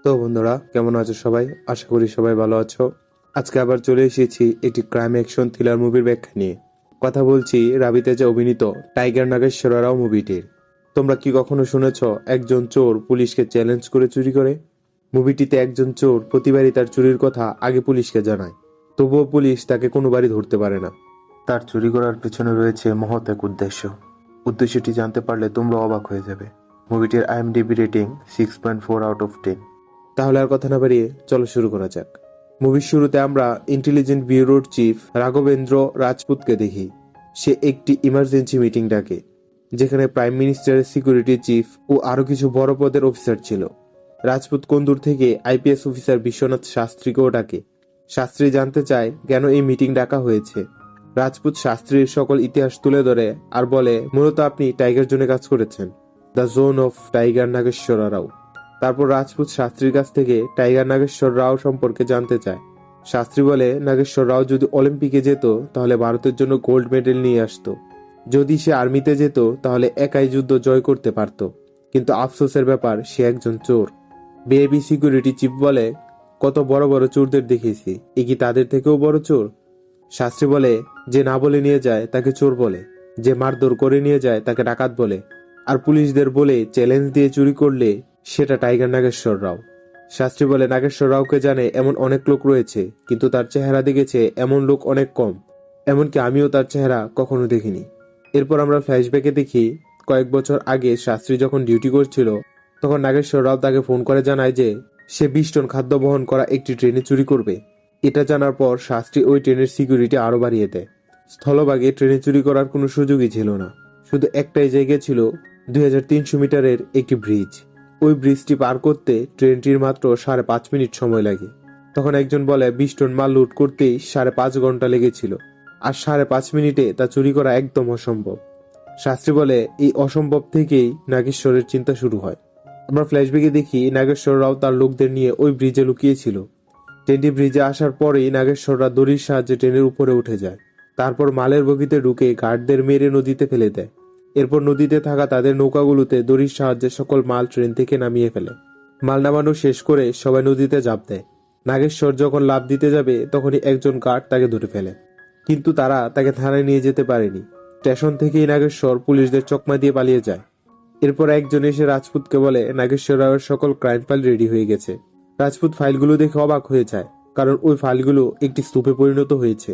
তো বন্ধুরা, কেমন আছো সবাই? আশা করি সবাই ভালো আছো। আজকে আবার চলে এসেছি একটি ক্রাইম অ্যাকশন থ্রিলার মুভির ব্যাখ্যা নিয়ে। কথা বলছি রাবি তেজে অভিনীত টাইগার নাগেশ্বর রাও মুভিটির। তোমরা কি কখনো শুনেছ একজন চোর পুলিশকে চ্যালেঞ্জ করে চুরি করে? মুভিটিতে একজন চোর প্রতিবারই তার চুরির কথা আগে পুলিশকে জানায়, তবুও পুলিশ তাকে কোনোবারই ধরতে পারে না। তার চুরি করার পেছনে রয়েছে মহৎ এক উদ্দেশ্য। উদ্দেশ্যটি জানতে পারলে তোমরা অবাক হয়ে যাবে। মুভিটির IMDb রেটিং 6.4/10। তাহলে আর কথা না বাড়িয়ে চলো শুরু করা যাক। মুভির শুরুতে আমরা ইন্টেলিজেন্ট ব্যুরোর চিফ রাঘবেন্দ্র রাজপুতকে দেখি। সে একটি ইমার্জেন্সি মিটিং ডাকে, যেখানে প্রাইম মিনিস্টারের সিকিউরিটি চিফ ও আরো কিছু বড় পদের অফিসার ছিল। রাজপুত কোন্দুর থেকে IPS অফিসার বিশ্বনাথ শাস্ত্রীকেও ডাকে। শাস্ত্রী জানতে চায় কেন এই মিটিং ডাকা হয়েছে। রাজপুত শাস্ত্রীর সকল ইতিহাস তুলে ধরে আর বলে, মূলত আপনি টাইগার জোনে কাজ করেছেন, the zone of tiger Nageswara Rao. তারপর রাজপুত শাস্ত্রীর কাছ থেকে টাইগার নাগেশ্বর রাও সম্পর্কে জানতে চায়। শাস্ত্রী বলে, নাগেশ্বর রাও যদি অলিম্পিকে যেত তাহলে ভারতের জন্য গোল্ড মেডেল নিয়ে আসতো। যদি সে আর্মিতে যেত তাহলে একাই যুদ্ধ জয় করতে পারত। কিন্তু আফসোসের ব্যাপার, সে একজন চোর। বিএবি সিকিউরিটি চিফ বলে, কত বড় বড় চোরদের দেখেছি, এ কি তাদের থেকেও বড় চোর? শাস্ত্রী বলে, যে না বলে নিয়ে যায় তাকে চোর বলে, যে মারধর করে নিয়ে যায় তাকে ডাকাত বলে, আর পুলিশদের বলে চ্যালেঞ্জ দিয়ে চুরি করলে সেটা টাইগার নাগেশ্বর রাও। শাস্ত্রী বলে, নাগেশ্বর রাওকে জানে এমন অনেক লোক রয়েছে, কিন্তু তার চেহারা দেখেছে এমন লোক অনেক কম। এমনকি আমিও তার চেহারা কখনো দেখিনি। এরপর আমরা ফ্ল্যাশব্যাকে দেখি, কয়েক বছর আগে শাস্ত্রী যখন ডিউটি করছিল, তখন নাগেশ্বর রাও তাকে ফোন করে জানায় যে সে 20 টন খাদ্য বহন করা একটি ট্রেনে চুরি করবে। এটা জানার পর শাস্ত্রী ওই ট্রেনের সিকিউরিটি আরো বাড়িয়ে দেয়। স্থলভাগে ট্রেনে চুরি করার কোনো সুযোগই ছিল না। শুধু একটাই জায়গা ছিল, 2300 মিটারের একটি ব্রিজ। ওই ব্রিজটি পার করতে ট্রেনটির মাত্র 5.5 মিনিট সময় লাগে। তখন একজন বলে 20 টন মাল লুট করতেই 5.5 ঘন্টা লেগেছিল, আর 5.5 মিনিটে তা চুরি করা একদম অসম্ভব। শাস্ত্রী বলে, এই অসম্ভব থেকেই নাগেশ্বরের চিন্তা শুরু হয়। আমরা ফ্ল্যাশব্যাকে দেখি নাগেশ্বর রাও তার লোকদের নিয়ে ওই ব্রিজে লুকিয়েছিল। ট্রেনটি ব্রিজে আসার পরেই নাগেশ্বররা দড়ির সাহায্যে ট্রেনের উপরে উঠে যায়। তারপর মালের বগিতে ঢুকে গার্ডদের মেরে নদীতে ফেলে দেয়। এরপর নদীতে থাকা তাদের নৌকাগুলোতে দড়ির সাহায্যে সকল মাল ট্রেন থেকে নামিয়ে ফেলে। মাল নামানো শেষ করে সবাই নদীতে ঝাঁপ দেয়। নাগেশ্বর যখন লাফ দিতে যাবে তখনই একজন গার্ড তাকে ধরে ফেলে, কিন্তু তারা তাকে থানায় নিয়ে যেতে পারেনি। স্টেশন থেকেই নাগেশ্বর পুলিশদের চকমা দিয়ে পালিয়ে যায়। এরপর একজন এসে রাজপুতকে বলে, নাগেশ্বর রাওয়ের সকল ক্রাইম ফাইল রেডি হয়ে গেছে। রাজপুত ফাইলগুলো দেখে অবাক হয়ে যায়, কারণ ওই ফাইলগুলো একটি স্তূপে পরিণত হয়েছে।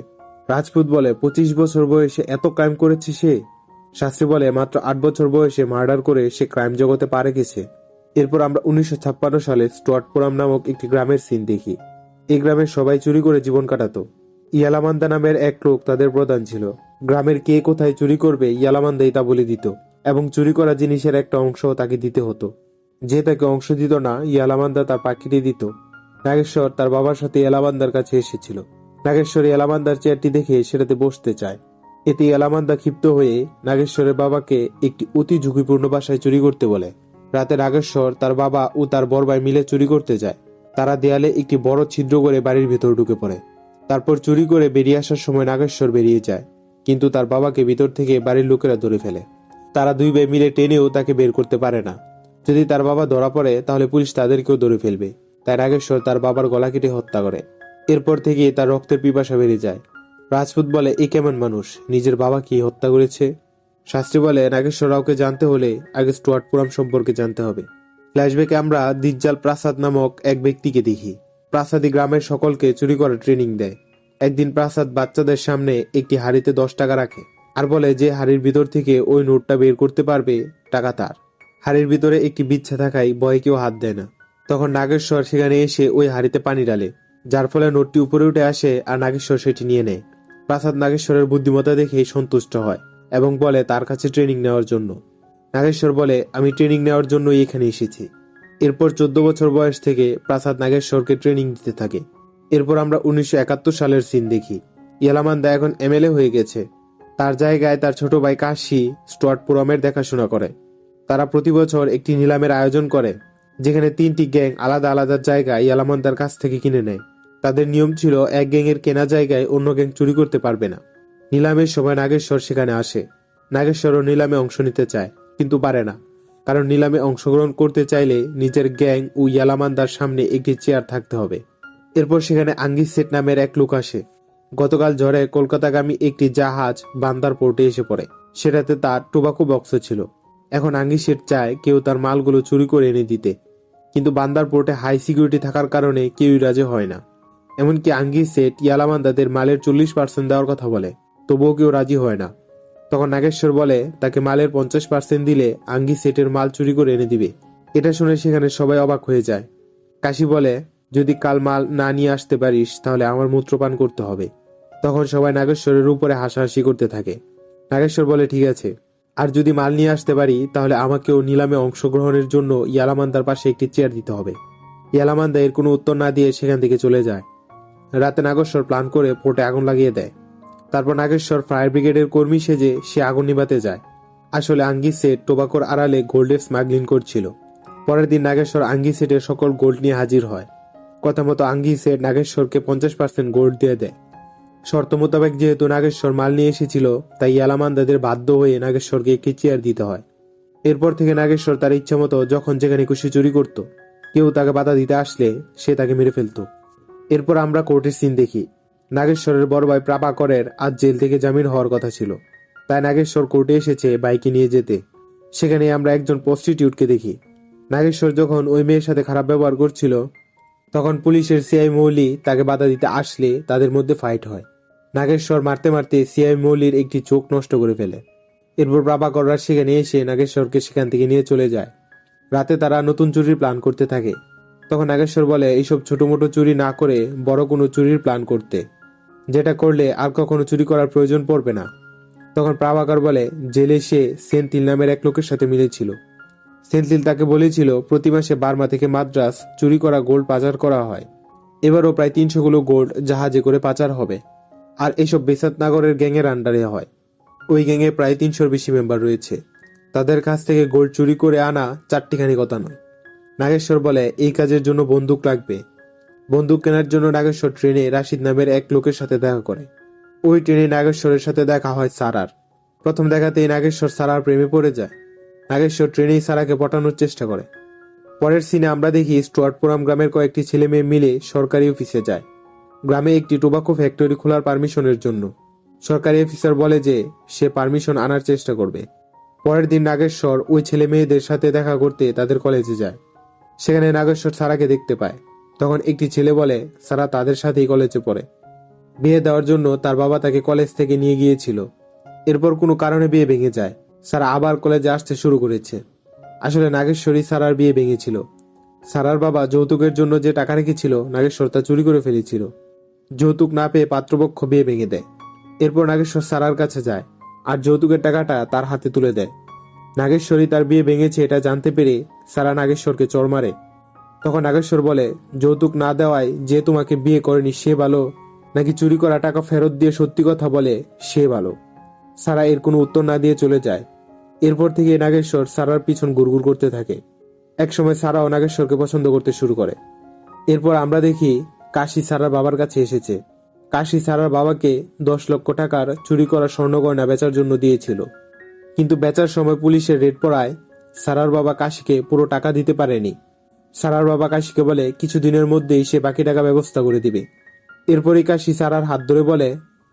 রাজপুত বলে, 25 বছর বয়সে এত ক্রাইম করেছে সে? শাস্ত্রী বলে, মাত্র 8 বছর বয়সে মার্ডার করে সে ক্রাইম জগতে পা রেখেছে। এরপর আমরা 1956 সালে স্টুয়ার্টপুরাম নামক একটি গ্রামের সিন দেখি। এই গ্রামের সবাই চুরি করে জীবন কাটাতো। ইয়ালামান্দা নামের এক লোক তাদের প্রধান ছিল। গ্রামের কে কোথায় চুরি করবে ইয়ালামান্দাই তা বলে দিত, এবং চুরি করা জিনিসের একটা অংশ তাকে দিতে হতো। যে তাকে অংশ দিত না, ইয়ালামান্দা তার পাখিটি দিত। নাগেশ্বর তার বাবার সাথে ইয়ালামান্দার কাছে এসেছিল। নাগেশ্বর ইয়ালামান্দার চেয়ারটি দেখে সেটাতে বসতে চায়। এতে ইয়ালামান্দা ক্ষিপ্ত হয়ে নাগেশ্বরের বাবাকে একটি অতি ঝুঁকিপূর্ণ বাসায় চুরি করতে বলে। রাতে নাগেশ্বর, তার বাবা ও তার বড় ভাই মিলে চুরি করতে যায়। তারা দেয়ালে একটি বড় ছিদ্র করে বাড়ির ভেতর ঢুকে পড়ে। তারপর চুরি করে বেরিয়ে আসার সময় নাগেশ্বর বেরিয়ে যায়, কিন্তু তার বাবাকে ভিতর থেকে বাড়ির লোকেরা ধরে ফেলে। তারা দুই ভাই মিলে টেনেও তাকে বের করতে পারে না। যদি তার বাবা ধরা পড়ে তাহলে পুলিশ তাদেরকেও ধরে ফেলবে। তাই নাগেশ্বর তার বাবার গলা কেটে হত্যা করে। এরপর থেকে তার রক্তের পিপাসা বেড়ে যায়। রাজপুত বলে, এ কেমন মানুষ, নিজের বাবা কি হত্যা করেছে? শাস্ত্রী বলে, নাগেশ্বর রাওকে জানতে হলে আগে স্টুয়ার্টপুরাম সম্পর্কে জানতে হবে। ফ্ল্যাশব্যাকে আমরা দিজ্জাল প্রাসাদ নামক এক ব্যক্তিকে দেখি। প্রাসাদী গ্রামের সকলকে চুরি করার ট্রেনিং দেয়। একদিন প্রাসাদ বাচ্চাদের সামনে একটি হাড়িতে 10 টাকা রাখে, আর বলে যে হাড়ির ভিতর থেকে ওই নোটটা বের করতে পারবে টাকা তার। হাড়ির ভিতরে একটি বিচ্ছা থাকায় ভয়ে কেউ হাত দেয় না। তখন নাগেশ্বর সেখানে এসে ওই হাড়িতে পানি ঢালে, যার ফলে নোটটি উপরে উঠে আসে, আর নাগেশ্বর সেটি নিয়ে নেয়। প্রাসাদ নাগেশ্বরের বুদ্ধিমত্তা দেখে সন্তুষ্ট হয় এবং বলে তার কাছে ট্রেনিং নেওয়ার জন্য। নাগেশ্বর বলে, আমি ট্রেনিং নেওয়ার জন্যই এখানে এসেছি। এরপর 14 বছর বয়স থেকে প্রাসাদ নাগেশ্বরকে ট্রেনিং দিতে থাকে। এরপর আমরা 1971 সালের সিন দেখি। ইয়ালামান্দা এখন MLA হয়ে গেছে। তার জায়গায় তার ছোট ভাই কাশি স্টুয়ার্টপুরামের দেখাশোনা করে। তারা প্রতি বছর একটি নিলামের আয়োজন করে, যেখানে 3টি গ্যাং আলাদা আলাদা জায়গা ইয়ালামান্দার কাছ থেকে কিনে নেয়। তাদের নিয়ম ছিল, এক গ্যাংয়ের কেনা জায়গায় অন্য গ্যাং চুরি করতে পারবে না। নিলামের সময় নাগেশ্বর সেখানে আসে। নাগেশ্বরও নিলামে অংশ নিতে চায়, কিন্তু পারে না। কারণ নিলামে অংশগ্রহণ করতে চাইলে নিজের গ্যাং ও ইয়ালামান্দার সামনে একটি চেয়ার থাকতে হবে। এরপর সেখানে আঙ্গিস সেট নামের এক লোক আসে। গতকাল ঝড়ে কলকাতাগামী একটি জাহাজ বান্দার পোর্টে এসে পড়ে। সেটাতে তার টোবাকো বক্স ছিল। এখন আঙ্গিস সেট চায় কেউ তার মালগুলো চুরি করে এনে দিতে, কিন্তু বান্দার পোর্টে হাই সিকিউরিটি থাকার কারণে কেউই রাজি হয় না। এমনকি আঙ্গিস সেট ইয়ালামান্দাদের মালের 40% দেওয়ার কথা বলে, তবুও কেউ রাজি হয় না। তখন নাগেশ্বর বলে তাকে মালের 50% দিলে আঙ্গিস সেটের মাল চুরি করে এনে দিবে। এটা শুনে সেখানে সবাই অবাক হয়ে যায়। কাশি বলে, যদি কাল মাল না নিয়ে আসতে পারিস তাহলে আমার মূত্রপান করতে হবে। তখন সবাই নাগেশ্বরের উপরে হাসাহাসি করতে থাকে। নাগেশ্বর বলে, ঠিক আছে, আর যদি মাল নিয়ে আসতে পারি তাহলে আমাকেও নিলামে অংশগ্রহণের জন্য ইয়ালামান্দার পাশে একটি চেয়ার দিতে হবে। ইয়ালামান্দা এর কোনো উত্তর না দিয়ে সেখান থেকে চলে যায়। রাতে নাগেশ্বর প্ল্যান করে পোর্টে আগুন লাগিয়ে দেয়। তারপর নাগেশ্বর ফায়ার ব্রিগেডের কর্মী সেজে সে আগুন নিভাতে যায়। আসলে আঙ্গিস সেট টোবাকোর আড়ালে গোল্ডের স্মাগলিং করছিল। পরের দিন নাগেশ্বর আঙ্গিস সেটের সকল গোল্ড নিয়ে হাজির হয়। কথা মতো আঙ্গিস সেট নাগেশ্বরকে 50% গোল্ড দিয়ে দেয়। শর্ত মোতাবেক যেহেতু নাগেশ্বর মাল নিয়ে এসেছিল, তাই ইয়ালামান্দাদের বাধ্য হয়ে নাগেশ্বরকে একটি চেয়ার দিতে হয়। এরপর থেকে নাগেশ্বর তার ইচ্ছা মতো যখন যেখানে খুশি চুরি করত। কেউ তাকে বাধা দিতে আসলে সে তাকে মেরে ফেলত। এরপর আমরা কোর্টের সিন দেখি। নাগেশ্বরের বড় ভাই প্রাভাকরের আজ জেল থেকে জামিন হওয়ার কথা ছিল, তাই নাগেশ্বর কোর্টে এসেছে বাইকে নিয়ে যেতে। সেখানে আমরা একজন প্রস্টিটিউটকে দেখি। নাগেশ্বর যখন ওই মেয়ের সাথে খারাপ ব্যবহার করছিল, তখন পুলিশের সিআই মৌলি তাকে বাধা দিতে আসলে তাদের মধ্যে ফাইট হয়। নাগেশ্বর মারতে মারতে সিআই মৌলির একটি চোখ নষ্ট করে ফেলে। এরপর প্রাভাকররা সেখানে এসে নাগেশ্বরকে সেখান থেকে নিয়ে চলে যায়। রাতে তারা নতুন চুরির প্ল্যান করতে থাকে। তখন নাগেশ্বর বলে এইসব ছোট মোটো চুরি না করে বড় কোনো চুরির প্ল্যান করতে, যেটা করলে আর কখনো চুরি করার প্রয়োজন পড়বে না। তখন প্রাভাকর বলে জেলে সে সেন্থিল নামের এক লোকের সাথে মিলেছিল। সেন্থিল তাকে বলেছিল প্রতি মাসে বার্মা থেকে মাদ্রাস চুরি করা গোল্ড পাচার করা হয়। এবারও প্রায় 300 গুলো গোল্ড জাহাজে করে পাচার হবে, আর এসব বেসাত নাগরের গ্যাংয়ের আন্ডারে হয়। ওই গ্যাংয়ে প্রায় 300-র বেশি মেম্বার রয়েছে। তাদের কাছ থেকে গোল্ড চুরি করে আনা চারটিখানি কথা নয়। নাগেশ্বর বলে এই কাজের জন্য বন্দুক লাগবে। বন্দুক কেনার জন্য নাগেশ্বর ট্রেনে রাশিদ নামের এক লোকের সাথে দেখা করে। ওই ট্রেনে নাগেশ্বরের সাথে দেখা হয় সারার। প্রথম দেখাতেই নাগেশ্বর সারার প্রেমে পড়ে যায়। নাগেশ্বর ট্রেনেই সারাকে পটানোর চেষ্টা করে। পরের সিনে আমরা দেখি স্টুয়ার্টপুরাম গ্রামের কয়েকটি ছেলে মেয়ে মিলে সরকারি অফিসে যায়, গ্রামে একটি টোবাকো ফ্যাক্টরি খোলার পারমিশনের জন্য। সরকারি অফিসার বলে যে সে পারমিশন আনার চেষ্টা করবে। পরের দিন নাগেশ্বর ওই ছেলে মেয়েদের সাথে দেখা করতে তাদের কলেজে যায়। সেখানে নাগেশ্বর সারাকে দেখতে পায়। তখন একটি ছেলে বলে সারা তাদের সাথেই কলেজে পড়ে। বিয়ে দেওয়ার জন্য তার বাবা তাকে কলেজ থেকে নিয়ে গিয়েছিল। এরপর কোনো কারণে বিয়ে ভেঙে যায়। সারা আবার কলেজে আসতে শুরু করেছে। আসলে নাগেশ্বরই সারার বিয়ে ভেঙেছিল। সারার বাবা যৌতুকের জন্য যে টাকা রেখেছিল নাগেশ্বর তা চুরি করে ফেলেছিল। যৌতুক না পেয়ে পাত্রপক্ষ বিয়ে ভেঙে দেয়। এরপর নাগেশ্বর সারার কাছে যায় আর যৌতুকের টাকাটা তার হাতে তুলে দেয়। নাগেশ্বরী তার বিয়ে ভেঙেছে এটা জানতে পেরে সারা নাগেশ্বরকে চড় মারে। তখন নাগেশ্বর বলে যৌতুক না দেওয়ায় যে তোমাকে বিয়ে করেনি সে ভালো, নাকি চুরি করা টাকা ফেরত দিয়ে সত্যি কথা বলে সে ভালো। সারা এর কোনো উত্তর না দিয়ে চলে যায়। এরপর থেকে নাগেশ্বর সারার পিছন গুড়গুড় করতে থাকে। একসময় সারাও নাগেশ্বরকে পছন্দ করতে শুরু করে। এরপর আমরা দেখি কাশি সারার বাবার কাছে এসেছে। কাশি সারার বাবাকে 10 লক্ষ টাকার চুরি করা স্বর্ণগয়না বেচার জন্য দিয়েছিল, কিন্তু বেচার সময় পুলিশের রেড পড়ায় সারার বাবা কাশিকে পুরো টাকা দিতে পারেনি। সারার বাবা কাশিকে বলে কিছুদিনের মধ্যেই সে বাকি টাকা ব্যবস্থা করে দিবে। এরপরই কাশি সারার হাত ধরে বলে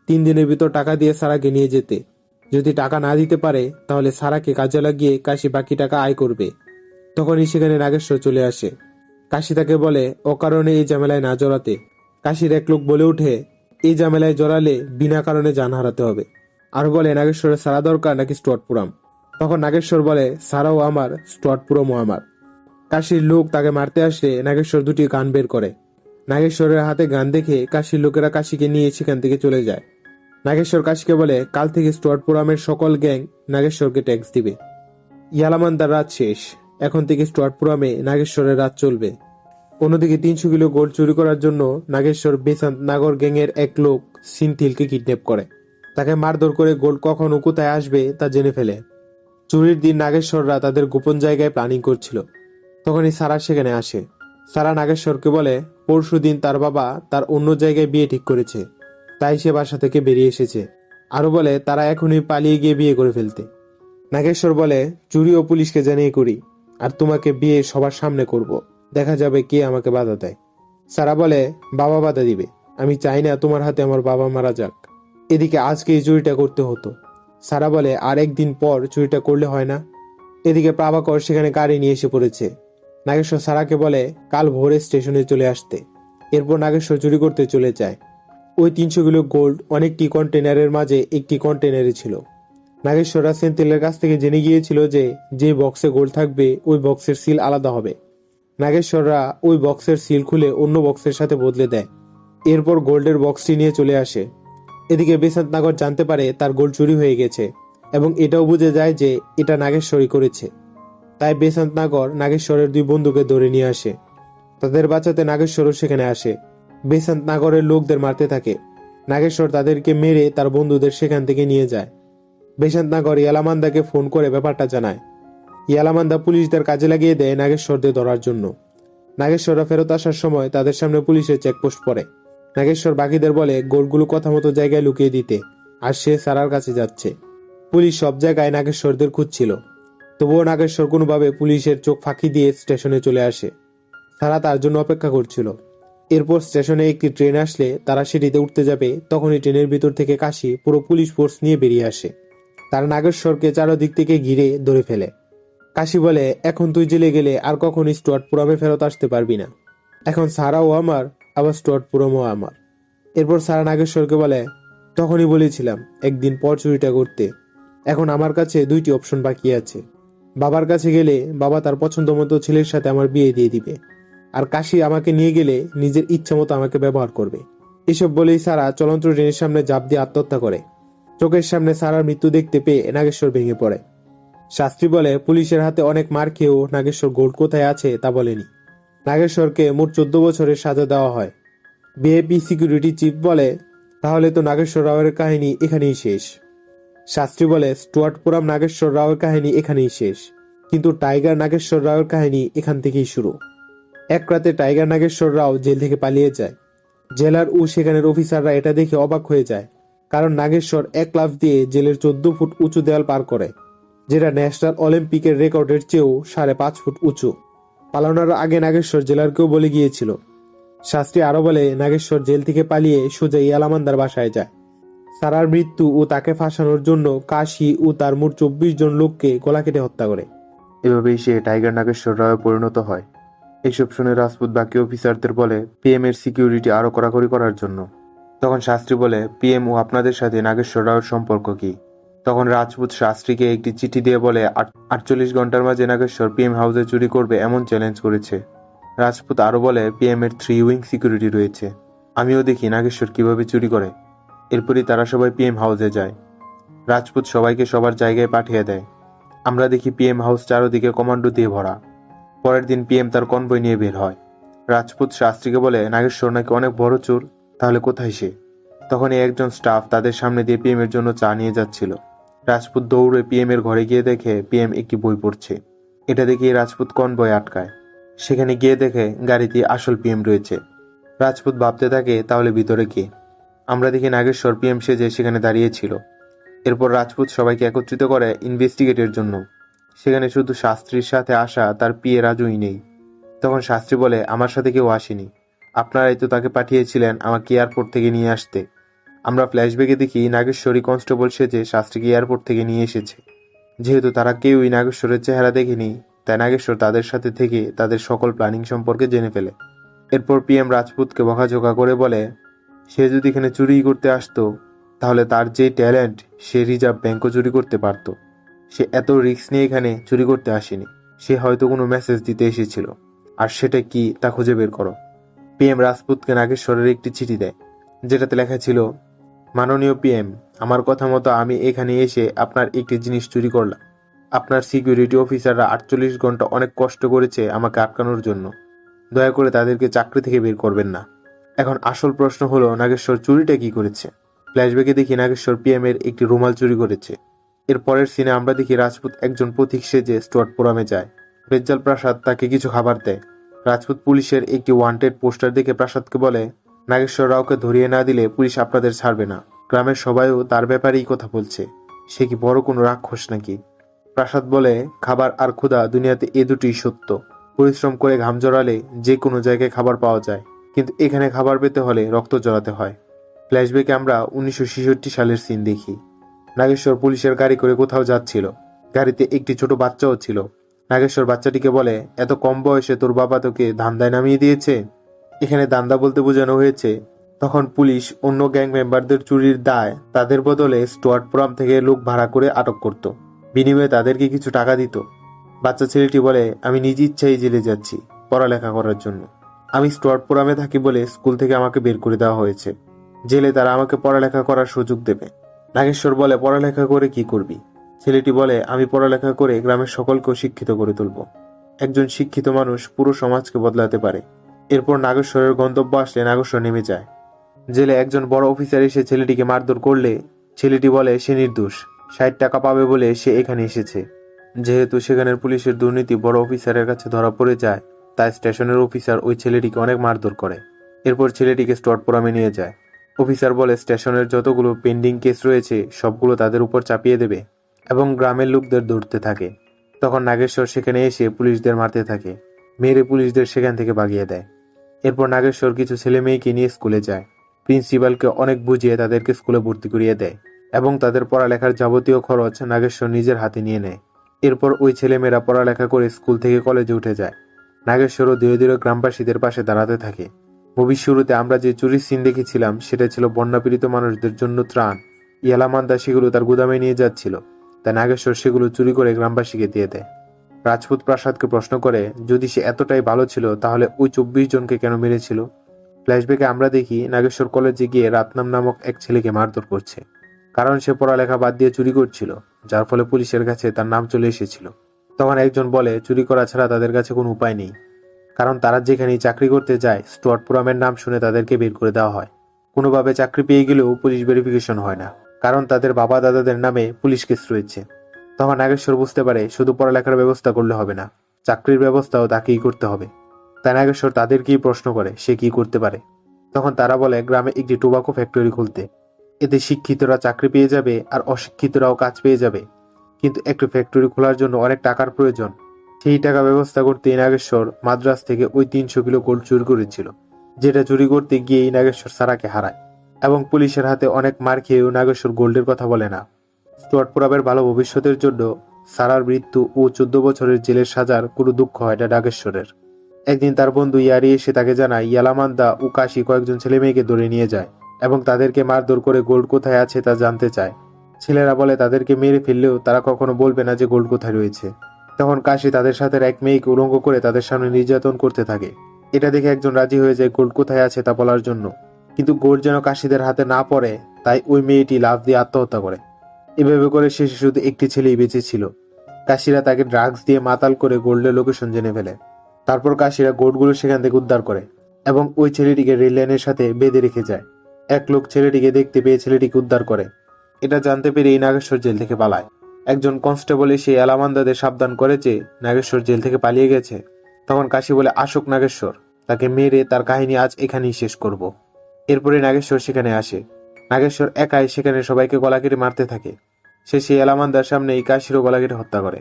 3 দিনের ভিতর টাকা দিয়ে সারাকে নিয়ে যেতে। যদি টাকা না দিতে পারে তাহলে সারাকে কাজে লাগিয়ে কাশি বাকি টাকা আয় করবে। তখনই সেখানে নাগেশ্বর চলে আসে। কাশি তাকে বলে অকারণে এই ঝামেলায় না জড়াতে। কাশির এক লোক বলে উঠে এই ঝামেলায় জড়ালে বিনা কারণে জান হারাতে হবে। আর বলে নাগেশ্বরের সারা দরকার নাকি স্টুয়ার্টপুরাম। তখন নাগেশ্বর বলে সারাও আমার, স্টুয়ার্টপুরামও আমার। কাশির লোক তাকে মারতে আসলে নাগেশ্বর দুটি গান বের করে। নাগেশ্বরের হাতে গান দেখে কাশির লোকেরা কাশিকে নিয়ে সেখান থেকে চলে যায়। নাগেশ্বর কাশিকে বলে কাল থেকে স্টুয়ার্টপুরামের সকল গ্যাং নাগেশ্বরকে ট্যাক্স দিবে। ইয়ালামান্দার রাত শেষ, এখন থেকে স্টুয়ার্টপুরামে নাগেশ্বরের রাত চলবে। অন্যদিকে 300 কিলো গোল্ড চুরি করার জন্য নাগেশ্বর বেসান্ত নাগর গ্যাংয়ের এক লোক সিনথিলকে কিডন্যাপ করে। তাকে মারধর করে গোল্ড কখন ও কোথায় আসবে তা জেনে ফেলে। চুরির দিন নাগেশ্বররা তাদের গোপন জায়গায় প্ল্যানিং করছিল। তখনই সারা সেখানে আসে। সারা নাগেশ্বরকে বলে পরশুদিন তার বাবা তার অন্য জায়গায় বিয়ে ঠিক করেছে, তাই সে বাসা থেকে বেরিয়ে এসেছে। আরো বলে তারা এখনই পালিয়ে গিয়ে বিয়ে করে ফেলতে। নাগেশ্বর বলে, চুরিও পুলিশকে জানিয়ে করি, আর তোমাকে বিয়ে সবার সামনে করব, দেখা যাবে কে আমাকে বাধা দেয়। সারা বলে, বাবা বাধা দিবে, আমি চাই না তোমার হাতে আমার বাবা মারা যাক। এদিকে আজকে এই চুরিটা করতে হতো। সারা বলে, আর একদিন পর চুরিটা করলে হয় না? এদিকে প্রাভাকর সেখানে গাড়ি নিয়ে এসে পড়েছে। নাগেশ্বর সারাকে বলে কাল ভোরে স্টেশনে চলে আসতে। এরপর নাগেশ্বর চুরি করতে চলে যায়। ওই 300 কিলো গোল্ড অনেকটি কন্টেনারের মাঝে একটি কন্টেনারে ছিল। নাগেশ্বররা সেন্থিলের কাছ থেকে জেনে গিয়েছিল যে বক্সে গোল্ড থাকবে ওই বক্সের সিল আলাদা হবে। নাগেশ্বররা ওই বক্সের সিল খুলে অন্য বক্সের সাথে বদলে দেয়। এরপর গোল্ডের বক্সটি নিয়ে চলে আসে। এদিকে বেসান্ত নাগর জানতে পারে তার গোল্ড চুরি হয়ে গেছে এবং এটাও বুঝে যায় যে এটা নাগেশ্বরই করেছে। তাই বেসান্ত নাগর নাগেশ্বরের 2 বন্ধুকে ধরে নিয়ে আসে। তাদের বাঁচাতে নাগেশ্বরও সেখানে আসে। বেসান্ত নাগরের লোকদের মারতে থাকে। নাগেশ্বর তাদেরকে মেরে তার বন্ধুদের সেখান থেকে নিয়ে যায়। বেসান্ত নাগর ইয়ালামান্দাকে ফোন করে ব্যাপারটা জানায়। ইয়ালামান্দা পুলিশদের কাজে লাগিয়ে দেয় নাগেশ্বরদের ধরার জন্য। নাগেশ্বররা ফেরত আসার সময় তাদের সামনে পুলিশের চেকপোস্ট পড়ে। নাগেশ্বর বাকিদের বলে গোল্ডগুলো কথা মতো জায়গায় লুকিয়ে দিতে, আর সে সারার কাছে যাচ্ছে। পুলিশ সব জায়গায় নাগেশ্বরদের খুঁজছিল, তবুও নাগেশ্বর কোনোভাবে পুলিশের চোখ ফাঁকি দিয়ে স্টেশনে চলে আসে। সারা তার জন্য অপেক্ষা করছিল। এরপর স্টেশনে একটি ট্রেন আসলে তারা সেটিতে উঠতে যাবে, তখনই ট্রেনের ভিতর থেকে কাশি পুরো পুলিশ ফোর্স নিয়ে বেরিয়ে আসে। তারা নাগেশ্বরকে চারদিক থেকে ঘিরে ধরে ফেলে। কাশি বলে, এখন তুই জেলে গেলে আর কখন স্টুয়ার্টপুরামে ফেরত আসতে পারবি না। এখন সারাও আমার, আবার স্টুয়ার্টপুরামও আমার। এরপর সারা নাগেশ্বরকে বলে, তখনই বলেছিলাম একদিন পর চুরিটা করতে। এখন আমার কাছে 2টি অপশন বাকি আছে। বাবার কাছে গেলে বাবা তার পছন্দ মতো ছেলের সাথে আমার বিয়ে দিয়ে দিবে, আর কাশি আমাকে নিয়ে গেলে নিজের ইচ্ছা মতো আমাকে ব্যবহার করবে। এসব বলেই সারা চলন্ত ট্রেনের সামনে ঝাঁপ দিয়ে আত্মহত্যা করে। চোখের সামনে সারার মৃত্যু দেখতে পেয়ে নাগেশ্বর ভেঙে পড়ে। শাস্ত্রী বলে, পুলিশের হাতে অনেক মার খেয়েও নাগেশ্বর গোল্ড কোথায় আছে তা বলেনি। নাগেশ্বরকে মোট 14 বছরের সাজা দেওয়া হয়। বিএপি সিকিউরিটি চিফ বলে, তাহলে তো নাগেশ্বর রাওয়ের কাহিনী এখানেই শেষ। শাস্ত্রী বলে, স্টুয়ার্টপুরাম নাগেশ্বর রাওয়ের কাহিনী এখানেই শেষ, কিন্তু টাইগার নাগেশ্বর রাওয়ের কাহিনী এখান থেকেই শুরু। এক রাতে টাইগার নাগেশ্বর রাও জেল থেকে পালিয়ে যায়। জেলার ও সেখানের অফিসাররা এটা দেখে অবাক হয়ে যায়, কারণ নাগেশ্বর এক লাফ দিয়ে জেলের 14 ফুট উঁচু দেয়াল পার করে, যেটা ন্যাশনাল অলিম্পিকের রেকর্ডের চেয়েও 5.5 ফুট উঁচু। পালানোর আগে নাগেশ্বর জেলারকেও বলে গিয়েছিল। শাস্ত্রী আরো বলে, নাগেশ্বর জেল থেকে পালিয়ে সোজা ইয়ালামান্দার বাসায় যায়। সারার মৃত্যু ও তাকে ফাঁসানোর জন্য কাশি ও তার মোট 24 জন লোককে গলা কেটে হত্যা করে। এভাবেই সে টাইগার নাগেশ্বর রায়ে পরিণত হয়। এইসব শুনে রাজপুত বাকি অফিসারদের বলে পিএম এর সিকিউরিটি আরো কড়াকড়ি করার জন্য। তখন শাস্ত্রী বলে, পিএম ও আপনাদের সাথে নাগেশ্বর রাওয়ের সম্পর্ক কি? তখন রাজপুত শাস্ত্রীকে একটি চিঠি দিয়ে বলে 48 ঘন্টার মাঝে নাগেশ্বর পিএম হাউসে চুরি করবে এমন চ্যালেঞ্জ করেছে। রাজপুত আরো বলে, পিএম এর 3 উইং সিকিউরিটি রয়েছে, আমিও দেখি নাগেশ্বর কিভাবে চুরি করে। এরপরই তারা সবাই পিএম হাউসে যায়। রাজপুত সবাইকে সবার জায়গায় পাঠিয়ে দেয়। আমরা দেখি পিএম হাউস চারদিকে কমান্ডো দিয়ে ভরা। পরের দিন পিএম তার কনভয় নিয়ে বের হয়। রাজপুত শাস্ত্রীকে বলে, নাগেশ্বর নাকি অনেক বড় চোর, তাহলে কোথায় সে? তখনই একজন স্টাফ তাদের সামনে দিয়ে পিএম এর জন্য চা নিয়ে যাচ্ছিল। রাজপুত দৌড়ে পিএম এর ঘরে গিয়ে দেখে পিএম একটি বই পড়ছে। এটা দেখে রাজপুত কনভয় আটকায়। সেখানে গিয়ে দেখে গাড়িতে আসল পিএম রয়েছে। রাজপুত ভাবতে থাকে, তাহলে ভিতরে কে? আমরা দেখি নাগেশ্বর পিএম সেজে সেখানে দাঁড়িয়েছিল। এরপর রাজপুত সবাইকে একত্রিত করে ইনভেস্টিগেটের জন্য। সেখানে শুধু শাস্ত্রীর সাথে আসা তার পিএ রাজুই নেই। তখন শাস্ত্রী বলে, আমার সাথে কেউ আসেনি, আপনারাই তো তাকে পাঠিয়েছিলেন আমাকে এয়ারপোর্ট থেকে নিয়ে আসতে। আমরা ফ্ল্যাশব্যাকে দেখি নাগেশ্বরী কনস্টেবল সেজে শাস্ত্রীকে এয়ারপোর্ট থেকে নিয়ে এসেছে। যেহেতু তারা কেউই নাগেশ্বরের চেহারা দেখেনি, তাই নাগেশ্বর তাদের সাথে থেকে তাদের সকল প্ল্যানিং সম্পর্কে জেনে ফেলে। এরপর পিএম রাজপুতকে বকাঝকা করে বলে, সে যদি এখানে চুরি করতে আসতো তাহলে তার যে ট্যালেন্ট, সে রিজার্ভ ব্যাংকও চুরি করতে পারত। সে এত রিস্ক নিয়ে এখানে চুরি করতে আসেনি, সে হয়তো কোনো মেসেজ দিতে এসেছিল, আর সেটা কি তা খুঁজে বের করো। পিএম রাজপুতকে নাগেশ্বরের একটি চিঠি দেয়, যেটাতে লেখা ছিল, মাননীয় পিএম, আমার কথা মতো আমি এখানে এসে আপনার একটি জিনিস চুরি করলাম। আপনার সিকিউরিটি অফিসাররা 48 ঘন্টা অনেক কষ্ট করেছে আমাকে আটকানোর জন্য। দয়া করে তাদেরকে চাকরি থেকে বের করবেন না। এখন আসল প্রশ্ন হলো, নাগেশ্বর চুরিটা কি করেছে? ফ্ল্যাশব্যাকে দেখি নাগেশ্বর পিএম এর একটি রুমাল চুরি করেছে। এর পরের সিনে আমরা দেখি রাজপুত একজন পথিক সেজে স্টুয়ার্টপুরামে যায়। বেজ্জাল প্রাসাদ তাকে কিছু খাবার দেয়। রাজপুত পুলিশের একটি ওয়ান্টেড পোস্টার দেখে প্রাসাদকে বলে, নাগেশ্বর রাওকে ধরিয়ে না দিলে পুলিশ আপনাদের ছাড়বে না। গ্রামের সবাইও তার ব্যাপারেই কথা বলছে। সে কি বড় কোনো রাক্ষস নাকি? প্রাসাদ বলে, খাবার আর ক্ষুধা দুনিয়াতে এ দুটোই সত্য। পরিশ্রম করে ঘাম জড়ালে যে কোনো জায়গায় খাবার পাওয়া যায়, কিন্তু এখানে খাবার পেতে হলে রক্ত জড়াতে হয়। ফ্ল্যাশব্যাকে আমরা 1966 সালের সিন দেখি। নাগেশ্বর পুলিশের গাড়ি করে কোথাও যাচ্ছিল। গাড়িতে একটি ছোট বাচ্চাও ছিল। নাগেশ্বর বাচ্চাটিকে বলে, এত কম বয়সে তোর বাবা তোকে ধান্দায় নামিয়ে দিয়েছে। এখানে দান্দা বলতে বোঝানো হয়েছে তখন পুলিশ অন্য গ্যাং মেম্বারদের চুরির দায় তাদের বদলে স্টুয়ার্টপুরাম থেকে লোক ভাড়া করে আটক করত, বিনিময়ে তাদেরকে কিছু টাকা দিত। বাচ্চা ছেলেটি বলে, আমি নিজ ইচ্ছাই জেলে যাচ্ছি পড়ালেখা করার জন্য। আমি স্টুয়ার্টপুরামে থাকি বলে স্কুল থেকে আমাকে বের করে দেওয়া হয়েছে। জেলে তারা আমাকে পড়ালেখা করার সুযোগ দেবে। নাগেশ্বর বলে, পড়ালেখা করে কি করবি? ছেলেটি বলে, আমি পড়ালেখা করে গ্রামের সকলকেও শিক্ষিত করে তুলব। একজন শিক্ষিত মানুষ পুরো সমাজকে বদলাতে পারে। এরপর নাগেশ্বরের গন্তব্য আসলে নাগেশ্বর নেমে যায়। জেলে একজন বড় অফিসার এসে ছেলেটিকে মারধর করলে ছেলেটি বলে সে নির্দোষ, 60 টাকা পাবে বলে সে এখানে এসেছে। যেহেতু সেখানের পুলিশের দুর্নীতি বড় অফিসারের কাছে ধরা পড়ে যায়, তাই স্টেশনের অফিসার ওই ছেলেটিকে অনেক মারধর করে। এরপর ছেলেটিকে স্টুয়ার্টপুরামে নিয়ে যায়। অফিসার বলে স্টেশনের যতগুলো পেন্ডিং কেস রয়েছে সবগুলো তাদের উপর চাপিয়ে দেবে এবং গ্রামের লোকদের ধরতে থাকে। তখন নাগেশ্বর সেখানে এসে পুলিশদের মারতে থাকে, মেরে পুলিশদের সেখান থেকে ভাগিয়ে দেয়। এরপর নাগেশ্বর কিছু ছেলে মেয়েকে নিয়ে স্কুলে যায়। প্রিন্সিপালকে অনেক বুঝিয়ে তাদেরকে স্কুলে ভর্তি করিয়ে দেয় এবং তাদের পড়ালেখার যাবতীয় খরচ নাগেশ্বর নিজের হাতে নিয়ে নেয়। এরপর ওই ছেলেমেয়েরা পড়ালেখা করে স্কুল থেকে কলেজে উঠে যায়। নাগেশ্বরও ধীরে ধীরে গ্রামবাসীদের পাশে দাঁড়াতে থাকে। মুভির শুরুতে আমরা যে চুরির সিন দেখেছিলাম সেটা ছিল বন্যাপীড়িত মানুষদের জন্য ত্রাণ। ইয়ালামান্দা সেগুলো তার গুদামে নিয়ে যাচ্ছিল, তাই নাগেশ্বর সেগুলো চুরি করে গ্রামবাসীকে দিয়ে দেয়। রাজপুত প্রাসাদকে প্রশ্ন করে, যদি সে এতটাই ভালো ছিল তাহলে ওই 24 জনকে কেন মেরেছিল? ফ্ল্যাশব্যাকে আমরা দেখি নাগেশ্বর কলেজে গিয়ে রাতনাম নামক এক ছেলেকে মারধর করছে, কারণ সে পড়ালেখা বাদ দিয়ে চুরি করছিল, যার ফলে পুলিশের কাছে তার নাম চলে এসেছিল। তখন একজন বলে, চুরি করা ছাড়া তাদের কাছে কোনো উপায় নেই, কারণ তারা যেখানেই চাকরি করতে যায় স্টুয়ার্টপুরামের নাম শুনে তাদেরকে বের করে দেওয়া হয়। কোনোভাবে চাকরি পেয়ে গেলেও পুলিশ ভেরিফিকেশন হয় না, কারণ তাদের বাবা দাদাদের নামে পুলিশ কেস রয়েছে। তখন নাগেশ্বর বুঝতে পারে শুধু পড়ালেখার ব্যবস্থা করলে হবে না, চাকরির ব্যবস্থাও তাকেই করতে হবে। তাই নাগেশ্বর তাদেরকেই প্রশ্ন করে সে কি করতে পারে। তখন তারা বলে গ্রামে একটি টোবাকো ফ্যাক্টরি খুলতে, এতে শিক্ষিতরা চাকরি পেয়ে যাবে আর অশিক্ষিতরাও কাজ পেয়ে যাবে। কিন্তু একটি ফ্যাক্টরি খোলার জন্য অনেক টাকার প্রয়োজন। সেই টাকা ব্যবস্থা করতে নাগেশ্বর মাদ্রাজ থেকে ওই 300 কিলো গোল্ড চুরি করেছিল, যেটা চুরি করতে গিয়েই নাগেশ্বর সারাকে হারায় এবং পুলিশের হাতে অনেক মার খেয়েও নাগেশ্বর গোল্ডের কথা বলে না। স্টুয়ার্টপুরামের ভালো ভবিষ্যতের জন্য সারার মৃত্যু ও 14 বছরের জেলের সাজার কোনো দুঃখ হয় না নাগেশ্বরের। একদিন তার বন্ধু ইয়ারি এসে তাকে জানায় ইয়ালামান্দা ও কাশি কয়েকজন ছেলে মেয়েকে ধরে নিয়ে যায় এবং তাদেরকে মারধর করে গোল্ড কোথায় আছে তা জানতে চায়। ছেলেরা বলে তাদেরকে মেরে ফেললেও তারা কখনো বলবে না যে গোল্ড কোথায় রয়েছে। তখন কাশি তাদের সাথে এক মেয়েকে উলঙ্গ করে তাদের সামনে নির্যাতন করতে থাকে। এটা দেখে একজন রাজি হয়ে যায় গোল্ড কোথায় আছে তা বলার জন্য, কিন্তু গোল্ড যেন কাশিদের হাতে না পড়ে, তাই ওই মেয়েটি লাফ দিয়ে আত্মহত্যা করে। এভাবে করে শেষে শুধু একটি ছেলেই বেঁচে ছিল। কাশিরা তাকে ড্রাগস দিয়ে মাতাল করে গোল্ডের লোকেশন জেনে ফেলে। তারপর কাশিরা গোল্ডগুলো সেখান থেকে উদ্ধার করে এবং ওই ছেলেটিকে রেল লাইনের সাথে বেঁধে রেখে যায়। এক লোক ছেলেটিকে দেখতে পেয়ে ছেলেটিকে উদ্ধার করে। এটা জানতে পেরে নাগেশ্বর জেল থেকে পালায়। একজন কনস্টেবল এসে আলামান্দাদের সাবধান করে যে নাগেশ্বর জেল থেকে পালিয়ে গেছে। তখন কাশি বলে, আসুক নাগেশ্বর, তাকে মেরে তার কাহিনী আজ এখানেই শেষ করব। এরপরে নাগেশ্বর সেখানে আসে। নাগেশ্বর একাই সেখানে সবাইকে গলা কেটে মারতে থাকে। সে সেই ইয়ালামান্দার সামনে এই কাশিরও গলা কেটে হত্যা করে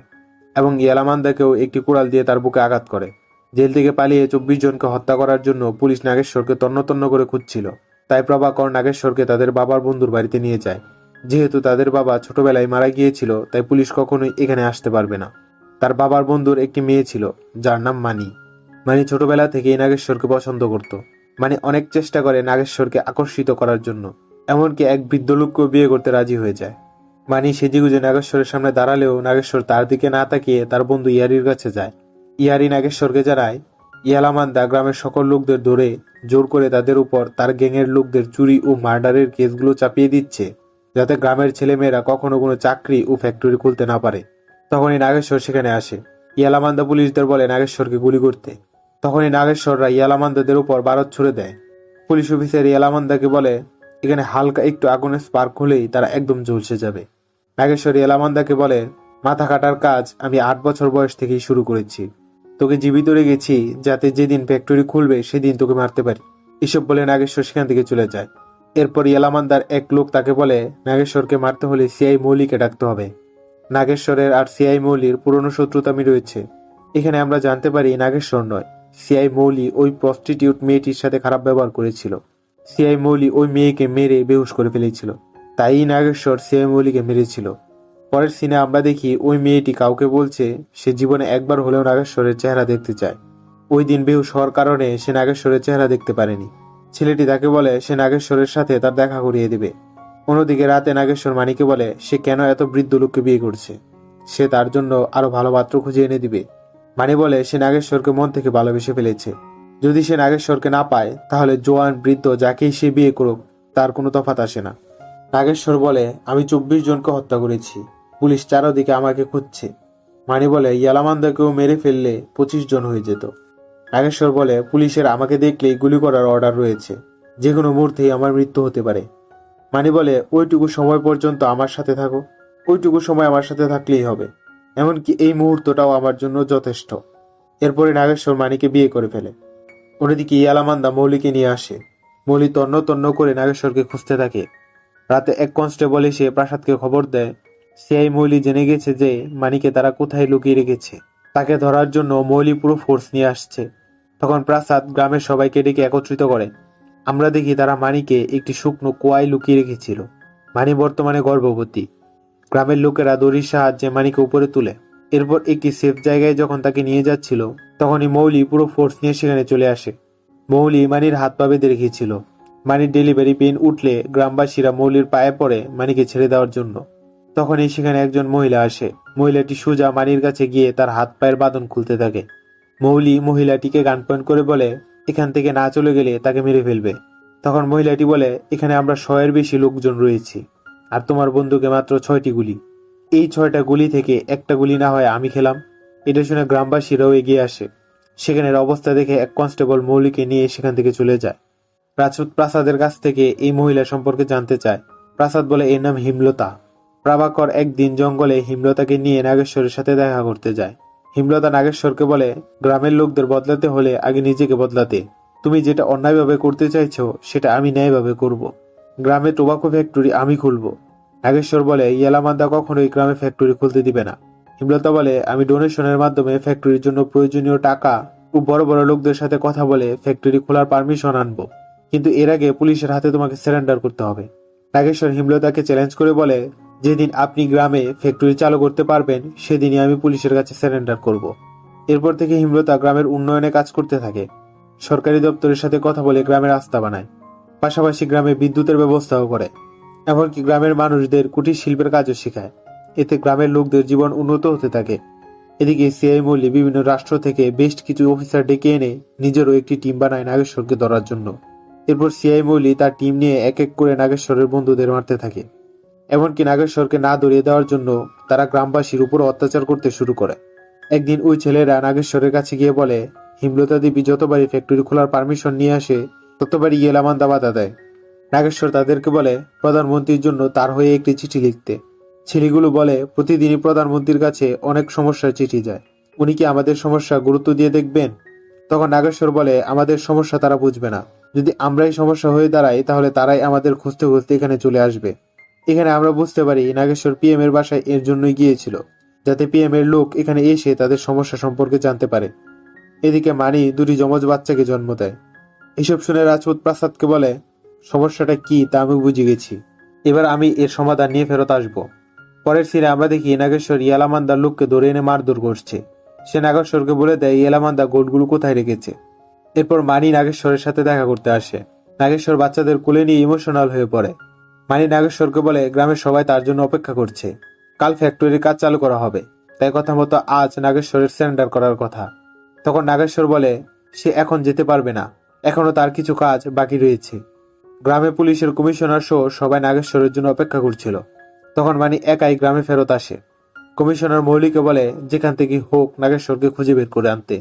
এবং ইয়ালামান্দাকেও একটি কুড়াল দিয়ে তার বুকে আঘাত করে। জেল থেকে পালিয়ে 24 জনকে হত্যা করার জন্য পুলিশ নাগেশ্বরকে তন্ন তন্ন করে খুঁজছিল। তাই প্রভাকর নাগেশ্বরকে তাদের বাবার বন্ধুর বাড়িতে নিয়ে যায়। যেহেতু তাদের বাবা ছোটবেলায় মারা গিয়েছিল, তাই পুলিশ কখনোই এখানে আসতে পারবে না। তার বাবার বন্ধুর একটি মেয়ে ছিল যার নাম মানি। মানি ছোটবেলা থেকেই নাগেশ্বরকে পছন্দ করত। মানি অনেক চেষ্টা করে নাগেশ্বরকে আকর্ষিত করার জন্য, এমনকি এক বৃদ্ধ লোককেও বিয়ে করতে রাজি হয়ে যায়। মানি সেজেগুজে নাগেশ্বরের সামনে দাঁড়ালেও নাগেশ্বর তার দিকে না তাকিয়ে তার বন্ধু ইয়ারির কাছে যায়। ইয়ারি নাগেশ্বরকে জানায় ইয়ালামান্দা গ্রামের সকল লোকদের ধরে জোর করে তাদের উপর তার গ্যাংয়ের লোকদের চুরি ও মার্ডারের কেসগুলো চাপিয়ে দিচ্ছে, যাতে গ্রামের ছেলেমেয়েরা কখনো কোনো চাকরি ও ফ্যাক্টরি খুলতে না পারে। তখনই নাগেশ্বর সেখানে আসে। ইয়ালামান্দা পুলিশদের বলে নাগেশ্বরকে গুলি করতে। তখনই নাগেশ্বররা ইয়ালামান্দাদের উপর বারুদ ছুড়ে দেয়। পুলিশ অফিসার ইয়ালামান্দাকে বলে এখানে হালকা একটু আগুনের স্পার্ক হলেই তারা একদম ঝলসে যাবে। নাগেশ্বর ইয়ালামান্দাকে বলে, মাথা কাটার কাজ আমি 8 বছর বয়স থেকেই শুরু করেছি। তোকে জীবিত রেখেছি যাতে যেদিন ফ্যাক্টরি খুলবে সেদিন তোকে মারতে পারি। এসব বলে নাগেশ্বর সেখান থেকে চলে যায়। এরপর ইয়ালামান্দার এক লোক তাকে বলে নাগেশ্বরকে মারতে হলে সিআই মৌলিকে ডাকতে হবে। নাগেশ্বরের আর সিআই মৌলির পুরনো শত্রুতামি রয়েছে। এখানে আমরা জানতে পারি নাগেশ্বর নয়, সিআই মৌলি ওই প্রস্টিটিউট মেয়েটির সাথে খারাপ ব্যবহার করেছিল। সিআই মৌলি ওই মেয়েকে মেরে বেহুশ করে ফেলেছিল, তাই নাগেশ্বর সিআই মৌলিকে মেরেছিল। পরের সিনে আমরা দেখি ওই মেয়েটি কাউকে বলছে সে জীবনে একবার হলেও নাগেশ্বরের চেহারা দেখতে চায়। ওই দিন বেহুশ হওয়ার কারণে সে নাগেশ্বরের চেহারা দেখতে পারেনি। ছেলেটি তাকে বলে সে নাগেশ্বরের সাথে তার দেখা করিয়ে দেবে। অন্যদিকে রাতে নাগেশ্বর মানিকে বলে সে কেন এত বৃদ্ধ লোককে বিয়ে করছে, সে তার জন্য আরো ভালো পাত্র খুঁজে এনে দিবে। মানি বলে সে নাগেশ্বরকে মন থেকে ভালোবেসে ফেলেছে। যদি সে নাগেশ্বরকে না পায় তাহলে জোয়ান বৃদ্ধ যাকেই সে বিয়ে করুক তার কোনো তফাৎ আসে না। নাগেশ্বর বলে আমি 24 জনকে হত্যা করেছি, পুলিশ চারদিকে আমাকে খুঁজছে। মানি বলে ইয়ালামান্দাকেও মেরে ফেললে 25 জন হয়ে যেত। নাগেশ্বর বলে পুলিশের আমাকে দেখলেই গুলি করার অর্ডার রয়েছে, যে কোনো মুহূর্তেই আমার মৃত্যু হতে পারে। মানি বলে ওইটুকু সময় পর্যন্ত আমার সাথে থাকো, ওইটুকু সময় আমার সাথে থাকলেই হবে, এমনকি এই মুহূর্তটাও আমার জন্য যথেষ্ট। এরপরে নাগেশ্বর মানিকে বিয়ে করে ফেলে। অন্যদিকে ইয়ালামান্দা মৌলিকে নিয়ে আসে। মৌলি তন্ন তন্ন করে নাগেশ্বরকে খুঁজতে থাকে। রাতে এক কনস্টেবল এসে প্রাসাদকে খবর দেয় সিআই মৌলি জেনে গেছে যে মানিকে তারা কোথায় লুকিয়ে রেখেছে। তাকে ধরার জন্য মৌলি পুরো ফোর্স নিয়ে আসছে। তখন প্রাসাদ গ্রামের সবাইকে ডেকে একত্রিত করে। আমরা দেখি তারা মানিকে একটি শুকনো কুয়ায় লুকিয়ে রেখেছিল। মানি বর্তমানে গর্ভবতী। গ্রামের লোকেরা দড়ির সাহায্যে মানিকে উপরে তুলে। এরপর একটি সেফ জায়গায় যখন তাকে নিয়ে যাচ্ছিল তখনই মৌলি পুরো ফোর্স নিয়ে সেখানে চলে আসে। মৌলি মানির হাত পা বেঁধে রেখেছিল। মানির ডেলিভারি পেইন উঠলে গ্রামবাসীরা মৌলির পায়ে পড়ে মানিকে ছেড়ে দেওয়ার জন্য। তখনই সেখানে একজন মহিলা আসে। মহিলাটি সোজা মানির কাছে গিয়ে তার হাত পায়ের বাঁধন খুলতে থাকে। মৌলি মহিলাটিকে গান পয়েন্ট করে বলে এখান থেকে না চলে গেলে তাকে মেরে ফেলবে। তখন মহিলাটি বলে এখানে আমরা 100-এর বেশি লোকজন রয়েছি, আর তোমার বন্দুকে মাত্র 6টি গুলি। এই 6টা গুলি থেকে একটা গুলি না হয় আমি খেলাম। এটা শুনে গ্রামবাসীরাও এগিয়ে আসে। সেখানের অবস্থা দেখে এক কনস্টেবল মৌলিকে নিয়ে সেখান থেকে চলে যায়। রাজপুত প্রাসাদের কাছ থেকে এই মহিলা সম্পর্কে জানতে চায়। প্রাসাদ বলে এর নাম হিমলতা। প্রভাকর একদিন জঙ্গলে হিমলতাকে নিয়ে নাগেশ্বরের সাথে দেখা করতে যায়। হিমলতা নাগেশ্বরকে বলে গ্রামের লোকদের বদলাতে হলে আগে নিজেকে বদলাতে। তুমি যেটা অন্যায়ভাবে করতে চাইছো সেটা আমি ন্যায়ভাবে করব। গ্রামে টোবাকো ফ্যাক্টরি আমি খুলব। নাগেশ্বর বলে ইয়ালামান্দা কখনোই গ্রামে ফ্যাক্টরি খুলতে দিবে না। হিমলতা বলে আমি ডোনেশনের মাধ্যমে ফ্যাক্টরির জন্য প্রয়োজনীয় টাকা ও বড় বড় লোকদের সাথে কথা বলে ফ্যাক্টরি খোলার পারমিশন আনবো, কিন্তু এর আগে পুলিশের হাতে তোমাকে সারেন্ডার করতে হবে। নাগেশ্বর হিমলতাকে চ্যালেঞ্জ করে বলে যেদিন আপনি গ্রামে ফ্যাক্টরি চালু করতে পারবেন সেদিনই আমি পুলিশের কাছে সারেন্ডার করব। এরপর থেকে হিমলতা গ্রামের উন্নয়নে কাজ করতে থাকে। সরকারি দপ্তরের সাথে কথা বলে গ্রামের রাস্তা বানায়, পাশাপাশি গ্রামে বিদ্যুতের ব্যবস্থাও করে, এমনকি গ্রামের মানুষদের কুটির শিল্পের কাজও শেখায়। এতে গ্রামের লোকদের জীবন উন্নত হতে থাকে। এদিকে সিআই মৌলি বিভিন্ন রাষ্ট্র থেকে বেশ কিছু অফিসার ডেকে এনে নিজেরও একটি টিম বানায় নাগেশ্বরকে ধরার জন্য। এরপর সিআই মৌলি তার টিম নিয়ে এক এক করে নাগেশ্বরের বন্ধুদের মারতে থাকে। এমনকি নাগেশ্বরকে না ধরিয়ে দেওয়ার জন্য তারা গ্রামবাসীর উপর অত্যাচার করতে শুরু করে। একদিন ওই ছেলেরা নাগেশ্বরের কাছে গিয়ে বলে হিমলতা দেবী যতবারই ফ্যাক্টরি খোলার পারমিশন নিয়ে আসে ততবারই ইয়ালামান্দা বাধা দেয়। নাগেশ্বর তাদেরকে বলে প্রধানমন্ত্রীর জন্য তার হয়ে একটি চিঠি লিখতে। ছেলেগুলো বলে প্রতিদিনই প্রধানমন্ত্রীর কাছে অনেক সমস্যার চিঠি যায়, উনি কি আমাদের সমস্যা গুরুত্ব দিয়ে দেখবেন? তখন নাগেশ্বর বলে আমাদের সমস্যা তারা বুঝবে না, যদি আমরাই সমস্যা হয়ে দাঁড়াই তাহলে তারাই আমাদের খুঁজতে খুঁজতে এখানে চলে আসবে। এখানে আমরা বুঝতে পারি নাগেশ্বর পিএম এর বাসায় এর জন্যই গিয়েছিল, যাতে পিএম এর লোক এখানে এসে তাদের সমস্যা সম্পর্কে জানতে পারে। এদিকে মানি 2টি যমজ বাচ্চাকে জন্ম দেয়। এসব শুনে রাজপুত প্রাসাদকে বলে সমস্যাটা কি তা আমি বুঝে গেছি, এবার আমি এর সমাধান নিয়ে ফেরত আসব। পরের সিনে আমরা দেখি নাগেশ্বর ইয়ালামান্দার লোককে ধরে এনে মারধর করছে। সে নাগেশ্বরকে বলে দেয় ইয়ালামান্দা গোল্ডগুলো কোথায় রেখেছে। এরপর মানি নাগেশ্বরের সাথে দেখা করতে আসে। নাগেশ্বর বাচ্চাদের কোলে নিয়ে ইমোশনাল হয়ে পড়ে। মানি নাগেশ্বরকে বলে গ্রামের সবাই তার জন্য অপেক্ষা করছে, কাল ফ্যাক্টরির কাজ চালু করা হবে, তাই কথা মতো আজ নাগেশ্বরের সারেন্ডার করার কথা। তখন নাগেশ্বর বলে সে এখন যেতে পারবে না, এখনো তার কিছু কাজ বাকি রয়েছে। গ্রামে পুলিশের কমিশনার সহ সবাই নাগেশ্বরের জন্য অপেক্ষা করছিল। তখন মানি একাই গ্রামে ফেরত আসে। কমিশনার মৌলিকে বলে যেখান থেকে হোক নাগেশ্বরকে খুঁজে বের করে আনতে।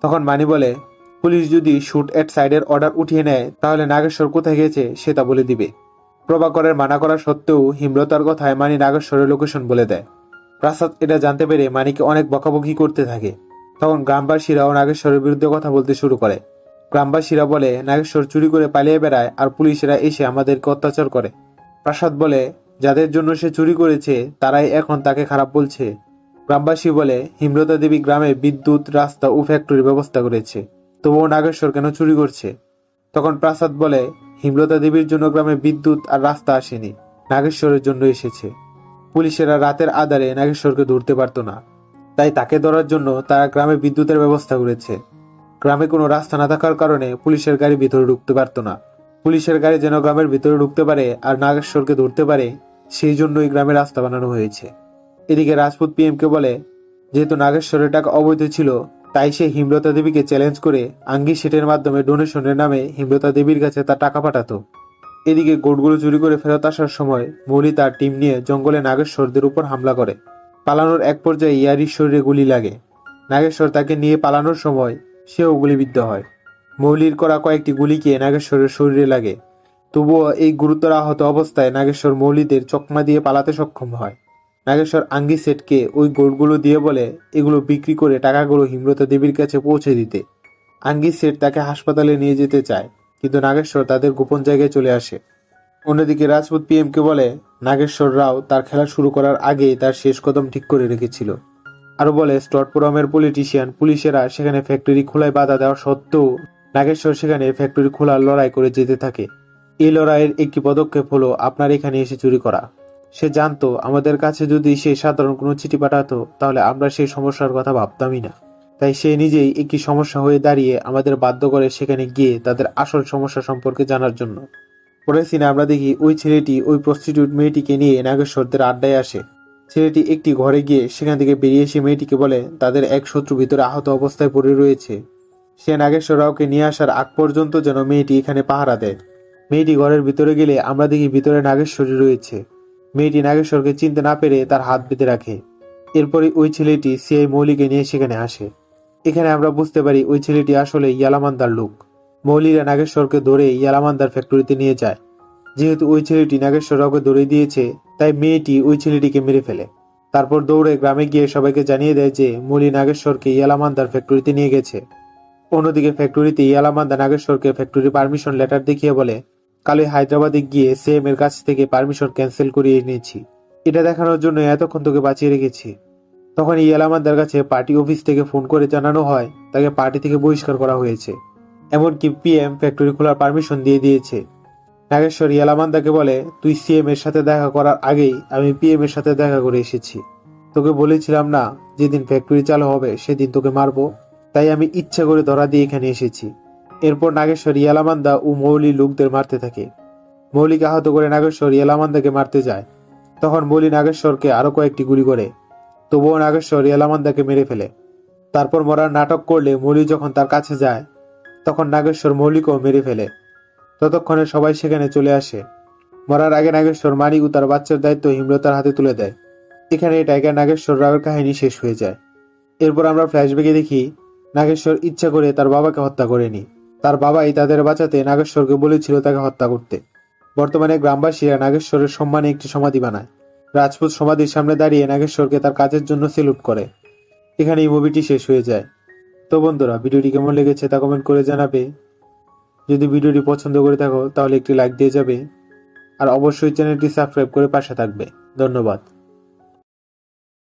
তখন মানি বলে পুলিশ যদি শুট এট সাইডের অর্ডার উঠিয়ে নেয় তাহলে নাগেশ্বর কোথায় গেছে সে তা বলে দিবে। প্রভাকরের মানা করা সত্ত্বেও হিমলতার কথায় মানি নাগেশ্বরের লোকেশন বলে দেয়। প্রাসাদ এটা জানতে পেরে মানিকে অনেক বকাবকি করতে থাকে। তখন গ্রামবাসীরাও নাগেশ্বরের বিরুদ্ধে কথা বলতে শুরু করে। গ্রামবাসীরা বলে নাগেশ্বর চুরি করে পালিয়ে বেড়ায় আর পুলিশেরা এসে আমাদেরকে অত্যাচার করে। প্রাসাদ বলে যাদের জন্য সে চুরি করেছে তারাই এখন তাকে খারাপ বলছে। গ্রামবাসী বলে হিমলতা দেবী গ্রামে বিদ্যুৎ, রাস্তা ও ফ্যাক্টরির ব্যবস্থা করেছে, তবুও নাগেশ্বর কেন চুরি করছে? তখন প্রাসাদ বলে হিমলতা দেবীর জন্য গ্রামে বিদ্যুৎ আর রাস্তা আসেনি, নাগেশ্বরের জন্য এসেছে। পুলিশেরা রাতের আধারে নাগেশ্বরকে ধরতে পারত না, তাই তাকে ধরার জন্য তারা গ্রামে বিদ্যুতের ব্যবস্থা করেছে। গ্রামে কোনো রাস্তা না থাকার কারণে পুলিশের গাড়ি ভিতরে ঢুকতে পারত না। পুলিশের গাড়ি যেন গ্রামের ভিতরে ঢুকতে পারে আর নাগেশ্বরকে ধরতে পারে, সেই জন্যই গ্রামে রাস্তা বানানো হয়েছে। এদিকে রাজপুত পিএমকে বলে যেহেতু নাগেশ্বরের টাকা অবৈধ ছিল, তাই সে হিমলতা দেবীকে চ্যালেঞ্জ করে আঙ্গি সেটের মাধ্যমে ডোনেশনের নামে হিমলতা দেবীর কাছে তার টাকা পাঠাতো। এদিকে গোটগুলো চুরি করে ফেরত আসার সময় মৌলি তার টিম নিয়ে জঙ্গলে নাগেশ্বরদের উপর হামলা করে। পালানোর এক পর্যায়ে ইয়ারির শরীরে গুলি লাগে। নাগেশ্বর তাকে নিয়ে পালানোর সময় সেও গুলিবিদ্ধ হয়। মৌলির করা কয়েকটি গুলিকে নাগেশ্বরের শরীরে লাগে, তবুও এই গুরুতর আহত অবস্থায় নাগেশ্বর মৌলিদের চকমা দিয়ে পালাতে সক্ষম হয়। নাগেশ্বর আঙ্গি সেটকে ওই গোটগুলো দিয়ে বলে এগুলো বিক্রি করে টাকাগুলো হিমলতা দেবীর কাছে পৌঁছে দিতে। আঙ্গি সেট তাকে হাসপাতালে নিয়ে যেতে চায়, কিন্তু নাগেশ্বর তাদের গোপন জায়গায় চলে আসে। অন্যদিকে রাজপুত পিএমকে বলে নাগেশ্বর রাও তার খেলা শুরু করার আগেই তার শেষ কদম ঠিক করে রেখেছিল। আরো বলে স্টটপুরমের পলিটিশিয়ান পুলিশেরা সেখানে ফ্যাক্টরি খোলায় বাধা দেওয়া সত্ত্বেও নাগেশ্বর সেখানে ফ্যাক্টরি খোলার লড়াই করে যেতে থাকে। এই লড়াইয়ের একটি পদক্ষেপ হলো আপনার এখানে এসে চুরি করা। সে জানতো আমাদের কাছে যদি সে সাধারণ কোনো চিঠি পাঠাতো তাহলে আমরা সেই সমস্যার কথা ভাবতামই না, তাই সে নিজেই একটি সমস্যা হয়ে দাঁড়িয়ে আমাদের বাধ্য করে সেখানে গিয়ে তাদের আসল সমস্যা সম্পর্কে জানার জন্য। পরের সিনে আমরা দেখি ওই ছেলেটি ওই প্রস্টিটিউট মেয়েটিকে নিয়ে নাগেশ্বরদের আড্ডায় আসে। ছেলেটি একটি ঘরে গিয়ে সেখান থেকে বেরিয়ে এসে মেয়েটিকে বলে তাদের এক শত্রু ভিতরে আহত অবস্থায় পড়ে রয়েছে। সে নাগেশ্বর রাওকে নিয়ে আসার আগ পর্যন্ত যেন মেয়েটি এখানে পাহারা দেয়। মেয়েটি ঘরের ভিতরে গেলে আমরা দেখি ভিতরে নাগেশ্বরী রয়েছে। মেয়েটি নাগেশ্বরকে চিনতে না পেরে তার হাত বেঁধে রাখে। এরপরে ওই ছেলেটি সিআই মৌলিকে নিয়ে সেখানে আসে। এখানে আমরা বুঝতে পারি ওই ছেলেটি আসলে ইয়ালামান্দার লোক। মৌলিরা নাগেশ্বরকে ধরে ইয়ালামান্দার ফ্যাক্টরিতে নিয়ে যায়। যেহেতু ওই ছেলেটি নাগেশ্বর রাওকে ধরে দিয়েছে, তাই মেয়েটি ওই ছেলেটিকে মেরে ফেলে। তারপর দৌড়ে গ্রামে গিয়ে সবাইকে জানিয়ে দেয় যে মৌলি নাগেশ্বরকে ইয়ালামান্দার ফ্যাক্টরিতে নিয়ে গেছে। অন্যদিকে ফ্যাক্টরিতে ইয়ালামান্দা নাগেশ্বরকে ফ্যাক্টরি পারমিশন লেটার দেখিয়ে বলে কালই হায়দ্রাবাদে গিয়ে সিএম এর কাছ থেকে পারমিশন ক্যান্সেল করিয়ে নিয়েছি, এটা দেখানোর জন্য এতক্ষণ তোকে বাঁচিয়ে রেখেছি। তখন ইয়ালামান্দার কাছে পার্টি অফিস থেকে ফোন করে জানানো হয় তাকে পার্টি থেকে বহিষ্কার করা হয়েছে। এমনকি পিএম ফ্যাক্টরি খোলার পারমিশন দিয়ে দিয়েছে। নাগেশ্বর ইয়ালামান্দাকে বলে তুই সিএম এর সাথে দেখা করার আগেই আমি পিএম এর সাথে দেখা করে এসেছি। তোকে বলেছিলাম না যেদিন ফ্যাক্টরি চালু হবে সেদিন তোকে মারবো, তাই আমি ইচ্ছা করে ধরা দিয়ে এখানে এসেছি। এরপর নাগেশ্বর ইয়ালামান্দা ও মৌলি লোকদের মারতে থাকে। মৌলিকে আহত করে নাগেশ্বর ইয়ালামান্দাকে মারতে যায়। তখন মৌলি নাগেশ্বরকে আরো কয়েকটি গুলি করে, তবুও নাগেশ্বর ইয়ালামান্দাকে মেরে ফেলে। তারপর মরার নাটক করলে মৌলি যখন তার কাছে যায় তখন নাগেশ্বর মৌলিকেও মেরে ফেলে। ততক্ষণে সবাই সেখানে চলে আসে। মরার আগে নাগেশ্বর মানিক ও তার বাচ্চার দায়িত্ব হিমলতার হাতে তুলে দেয়। এখানে টাইগার নাগেশ্বর রাওয়ের কাহিনী শেষ হয়ে যায়। এরপর আমরা ফ্ল্যাশব্যাকে দেখি নাগেশ্বর ইচ্ছা করে তার বাবাকে হত্যা করেনি। তার বাবাই তাদের বাঁচাতে নাগেশ্বরকে বলেছিল তাকে হত্যা করতে। বর্তমানে গ্রামবাসীরা নাগেশ্বরের সম্মানে একটি সমাধি বানায়। রাজপুত সমাধির সামনে দাঁড়িয়ে নাগেশ্বরকে তার কাজের জন্য সেলুট করে। এখানে এই মুভিটি শেষ হয়ে যায়। তো বন্ধুরা, ভিডিওটি কেমন লেগেছে তা কমেন্ট করে জানাবে। যদি ভিডিওটি পছন্দ করে থাকো তাহলে একটি লাইক দিয়ে যাবে, আর অবশ্যই চ্যানেলটি সাবস্ক্রাইব করে পাশে থাকবে। ধন্যবাদ।